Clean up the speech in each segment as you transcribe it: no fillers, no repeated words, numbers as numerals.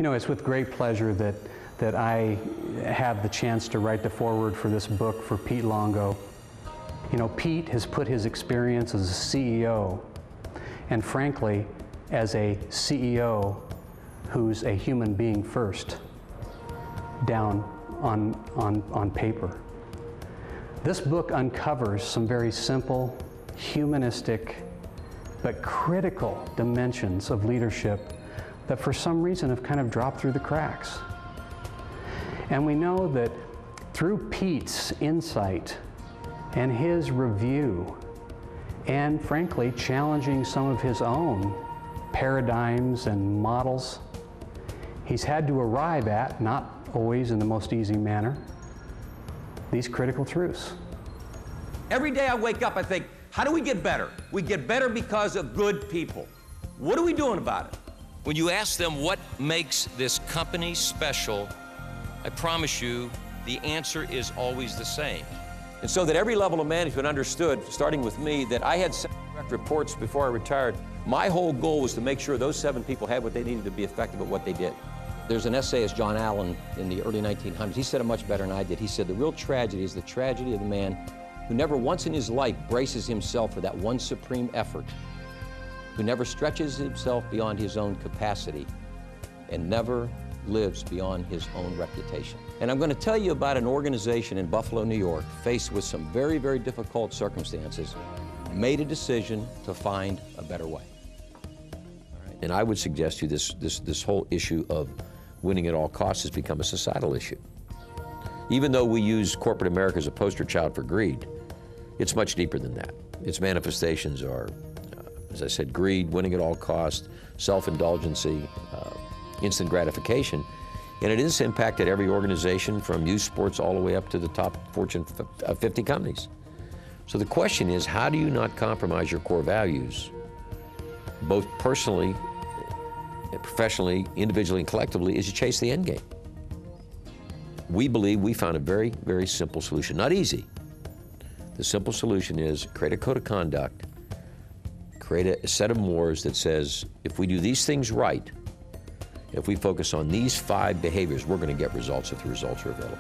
You know, it's with great pleasure that I have the chance to write the foreword for this book for Pete Luongo. You know, Pete has put his experience as a CEO, and frankly, as a CEO who's a human being first, down on paper. This book uncovers some very simple, humanistic, but critical dimensions of leadership that for some reason have kind of dropped through the cracks. And we know that through Pete's insight and his review, and frankly challenging some of his own paradigms and models, he's had to arrive at, not always in the most easy manner, these critical truths. Every day I wake up, I think, how do we get better? We get better because of good people. What are we doing about it? When you ask them what makes this company special, I promise you the answer is always the same. And so that every level of management understood, starting with me, that I had 7 direct reports before I retired. My whole goal was to make sure those 7 people had what they needed to be effective at what they did. There's an essayist, John Allen, in the early 1900s. He said it much better than I did. He said, the real tragedy is the tragedy of the man who never once in his life braces himself for that one supreme effort, who never stretches himself beyond his own capacity, and never lives beyond his own reputation. And I'm going to tell you about an organization in Buffalo, New York, faced with some very, very difficult circumstances, made a decision to find a better way. And I would suggest to you this whole issue of winning at all costs has become a societal issue. Even though we use corporate America as a poster child for greed, it's much deeper than that. Its manifestations are, as I said, greed, winning at all costs, self-indulgency, instant gratification, and it has impacted every organization from youth sports all the way up to the top Fortune 50 companies. So the question is, how do you not compromise your core values, both personally, professionally, individually, and collectively, as you chase the end game? We believe we found a very, very simple solution. Not easy. The simple solution is create a code of conduct, create a set of mores that says, if we do these things right, if we focus on these 5 behaviors, we're going to get results if the results are available.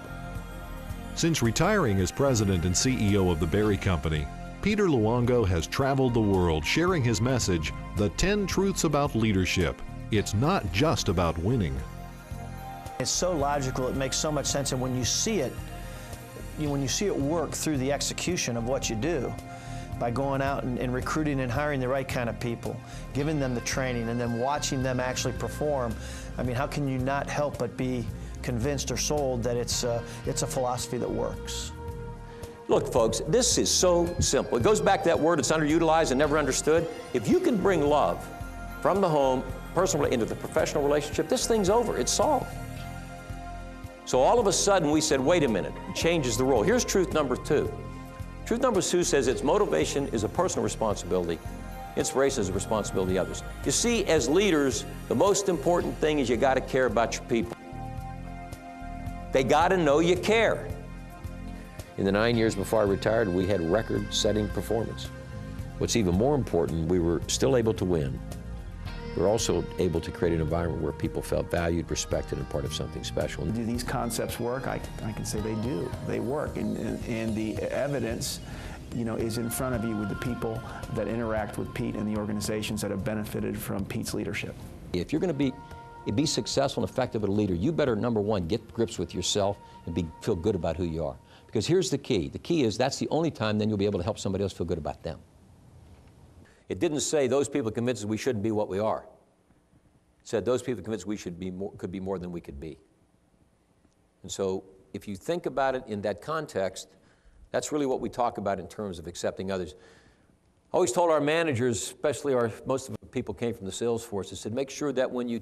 Since retiring as president and CEO of the Berry Company, Peter Luongo has traveled the world sharing his message, the 10 truths about leadership. It's not just about winning. It's so logical, it makes so much sense, and when you see it, when you see it work through the execution of what you do, by going out and recruiting and hiring the right kind of people, giving them the training, and then watching them actually perform, I mean, how can you not help but be convinced or sold that it's a philosophy that works? Look, folks, this is so simple. It goes back to that word that's underutilized and never understood. If you can bring love from the home, personally, into the professional relationship, this thing's over. It's solved. So all of a sudden, we said, wait a minute, it changes the role. Here's truth number 2. Truth number 2 says its motivation is a personal responsibility. Inspiration is a responsibility of others. You see, as leaders, the most important thing is you got to care about your people. They got to know you care. In the 9 years before I retired, we had record-setting performance. What's even more important, we were still able to win. We were also able to create an environment where people felt valued, respected, and part of something special. Do these concepts work? I can say they do. They work, and the evidence, you know, is in front of you with the people that interact with Pete and the organizations that have benefited from Pete's leadership. If you're going to be successful and effective as a leader, you better, number 1, get grips with yourself and feel good about who you are. Because here's the key. The key is that's the only time then you'll be able to help somebody else feel good about them. It didn't say those people convinced us we shouldn't be what we are. It said those people convinced we should be more, could be more than we could be. And so if you think about it in that context, that's really what we talk about in terms of accepting others. I always told our managers, especially most of the people came from the sales force, I said, make sure that when you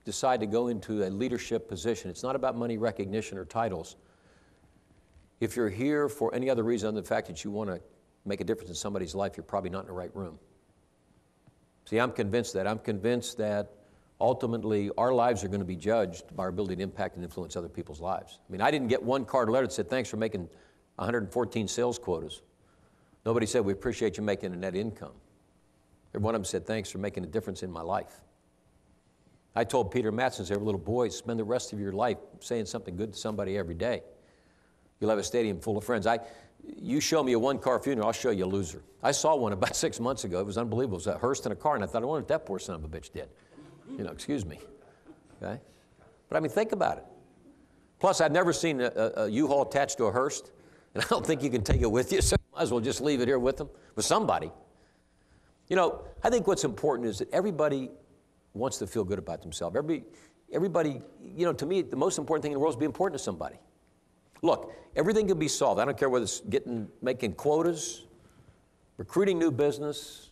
decide to go into a leadership position, it's not about money, recognition, or titles. If you're here for any other reason other than the fact that you want to make a difference in somebody's life, you're probably not in the right room. See, I'm convinced that. I'm convinced that ultimately our lives are going to be judged by our ability to impact and influence other people's lives. I mean, I didn't get one card or letter that said, thanks for making 114 sales quotas. Nobody said, we appreciate you making a net income. Every one of them said, thanks for making a difference in my life. I told Peter Mattson, they were little boys, spend the rest of your life saying something good to somebody every day. You'll have a stadium full of friends. You show me a one-car funeral, I'll show you a loser. I saw one about 6 months ago. It was unbelievable. It was a hearse in a car, and I thought, I wonder what that poor son of a bitch did. You know, excuse me. Okay? But I mean, think about it. Plus, I've never seen a U-Haul attached to a hearse, and I don't think you can take it with you, so you might as well just leave it here with them, with somebody. You know, I think what's important is that everybody wants to feel good about themselves. Everybody, you know, to me, the most important thing in the world is to be important to somebody. Look, everything can be solved. I don't care whether it's making quotas, recruiting new business,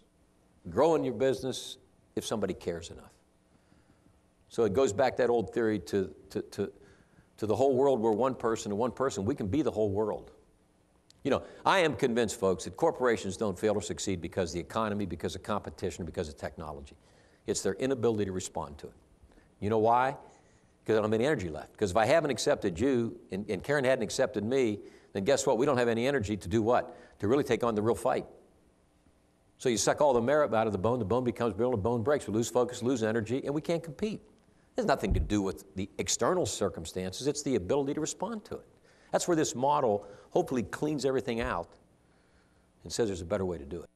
growing your business, if somebody cares enough. So it goes back that old theory to the whole world. We're one person, and one person, we can be the whole world. You know, I am convinced, folks, that corporations don't fail or succeed because of the economy, because of competition, because of technology. It's their inability to respond to it. You know why? Because I don't have any energy left. Because if I haven't accepted you, and Karen hadn't accepted me, then guess what? We don't have any energy to do what? To really take on the real fight. So you suck all the merit out of the bone becomes brittle, the bone breaks. We lose focus, lose energy, and we can't compete. It has nothing to do with the external circumstances. It's the ability to respond to it. That's where this model hopefully cleans everything out and says there's a better way to do it.